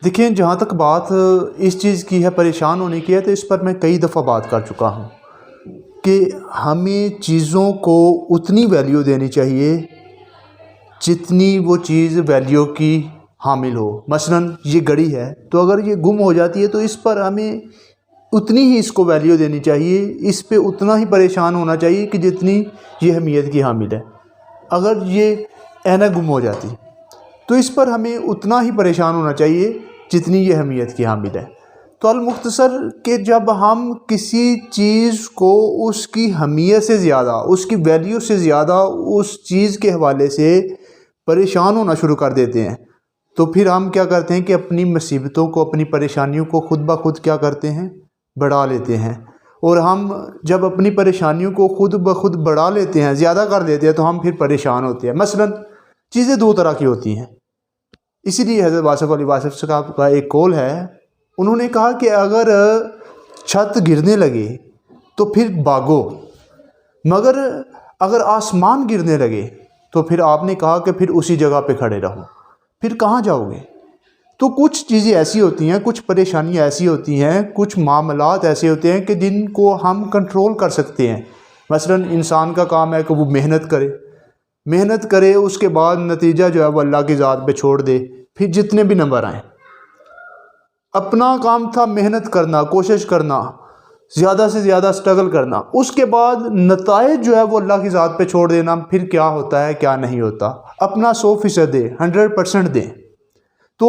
دیکھیں، جہاں تک بات اس چیز کی ہے پریشان ہونے کی ہے، تو اس پر میں کئی دفعہ بات کر چکا ہوں کہ ہمیں چیزوں کو اتنی ویلیو دینی چاہیے جتنی وہ چیز ویلیو کی حامل ہو۔ مثلاً یہ گھڑی ہے، تو اگر یہ گم ہو جاتی ہے تو اس پر ہمیں اتنی ہی اس کو ویلیو دینی چاہیے، اس پہ اتنا ہی پریشان ہونا چاہیے کہ جتنی یہ اہمیت کی حامل ہے۔ اگر یہ اینک گم ہو جاتی تو اس پر ہمیں اتنا ہی پریشان ہونا چاہیے جتنی یہ اہمیت کی حامل ہے۔ تو المختصر کہ جب ہم کسی چیز کو اس کی اہمیت سے زیادہ، اس کی ویلیو سے زیادہ اس چیز کے حوالے سے پریشان ہونا شروع کر دیتے ہیں، تو پھر ہم کیا کرتے ہیں کہ اپنی مصیبتوں کو، اپنی پریشانیوں کو خود بخود کیا کرتے ہیں، بڑھا لیتے ہیں۔ اور ہم جب اپنی پریشانیوں کو خود بخود بڑھا لیتے ہیں، زیادہ کر دیتے ہیں، تو ہم پھر پریشان ہوتے ہیں۔ مثلاً چیزیں دو طرح کی ہوتی ہیں، اسی لیے حضرت واصف علی واصف صاحب کا ایک قول ہے، انہوں نے کہا کہ اگر چھت گرنے لگے تو پھر بھاگو، مگر اگر آسمان گرنے لگے تو پھر آپ نے کہا کہ پھر اسی جگہ پہ کھڑے رہو، پھر کہاں جاؤ گے؟ تو کچھ چیزیں ایسی ہوتی ہیں، کچھ پریشانیاں ایسی ہوتی ہیں، کچھ معاملات ایسے ہوتے ہیں کہ جن کو ہم کنٹرول کر سکتے ہیں۔ مثلاً انسان کا کام ہے کہ وہ محنت کرے، اس کے بعد نتیجہ جو ہے وہ اللہ کی ذات پہ چھوڑ دے، پھر جتنے بھی نمبر آئیں۔ اپنا کام تھا محنت کرنا، کوشش کرنا، زیادہ سے زیادہ سٹرگل کرنا، اس کے بعد نتائج جو ہے وہ اللہ کی ذات پہ چھوڑ دینا، پھر کیا ہوتا ہے کیا نہیں ہوتا، اپنا 100% دے، 100% دیں۔ تو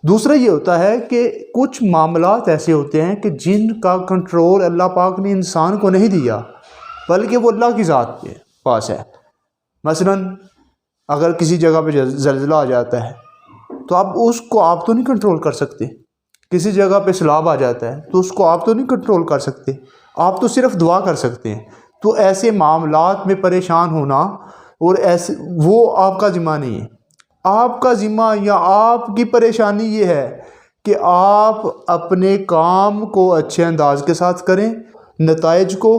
دوسرا یہ ہوتا ہے کہ کچھ معاملات ایسے ہوتے ہیں کہ جن کا کنٹرول اللہ پاک نے انسان کو نہیں دیا، بلکہ وہ اللہ کی ذات کے پاس ہے۔ مثلاً اگر کسی جگہ پہ زلزلہ آ جاتا ہے تو اب اس کو آپ تو نہیں کنٹرول کر سکتے، کسی جگہ پہ سیلاب آ جاتا ہے تو اس کو آپ تو نہیں کنٹرول کر سکتے، آپ تو صرف دعا کر سکتے ہیں۔ تو ایسے معاملات میں پریشان ہونا اور ایسے وہ آپ کا ذمہ نہیں ہے۔ آپ کا ذمہ یا آپ کی پریشانی یہ ہے کہ آپ اپنے کام کو اچھے انداز کے ساتھ کریں، نتائج کو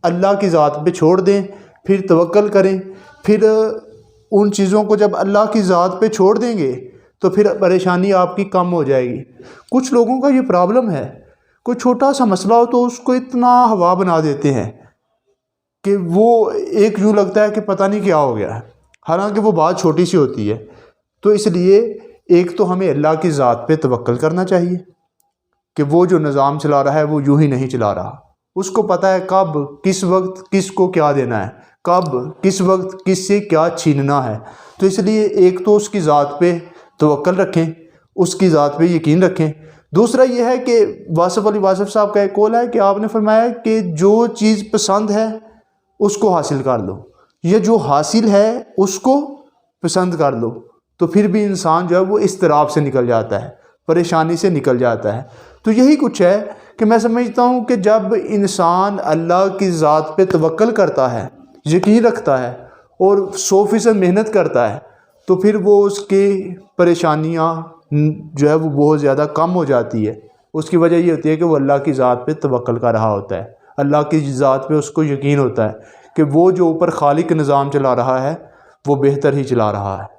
اللہ کی ذات پہ چھوڑ دیں، پھر توکل کریں۔ پھر ان چیزوں کو جب اللہ کی ذات پہ چھوڑ دیں گے تو پھر پریشانی آپ کی کم ہو جائے گی۔ کچھ لوگوں کا یہ پرابلم ہے، کوئی چھوٹا سا مسئلہ ہو تو اس کو اتنا ہوا بنا دیتے ہیں کہ وہ ایک یوں لگتا ہے کہ پتہ نہیں کیا ہو گیا ہے، حالانکہ وہ بات چھوٹی سی ہوتی ہے۔ تو اس لیے ایک تو ہمیں اللہ کی ذات پہ توکل کرنا چاہیے کہ وہ جو نظام چلا رہا ہے وہ یوں ہی نہیں چلا رہا، اس کو پتہ ہے کب کس وقت کس کو کیا دینا ہے، کب کس وقت کس سے کیا چھیننا ہے۔ تو اس لیے ایک تو اس کی ذات پہ توکل رکھیں، اس کی ذات پہ یقین رکھیں۔ دوسرا یہ ہے کہ واصف علی واصف صاحب کا ایک قول ہے کہ آپ نے فرمایا کہ جو چیز پسند ہے اس کو حاصل کر لو، یا جو حاصل ہے اس کو پسند کر لو، تو پھر بھی انسان جو ہے وہ اضطراب سے نکل جاتا ہے، پریشانی سے نکل جاتا ہے۔ تو یہی کچھ ہے کہ میں سمجھتا ہوں کہ جب انسان اللہ کی ذات پہ توکل کرتا ہے، یقین رکھتا ہے اور 100% محنت کرتا ہے، تو پھر وہ اس کی پریشانیاں جو ہے وہ بہت زیادہ کم ہو جاتی ہے۔ اس کی وجہ یہ ہوتی ہے کہ وہ اللہ کی ذات پہ توکل کر رہا ہوتا ہے، اللہ کی ذات پہ اس کو یقین ہوتا ہے کہ وہ جو اوپر خالق نظام چلا رہا ہے وہ بہتر ہی چلا رہا ہے۔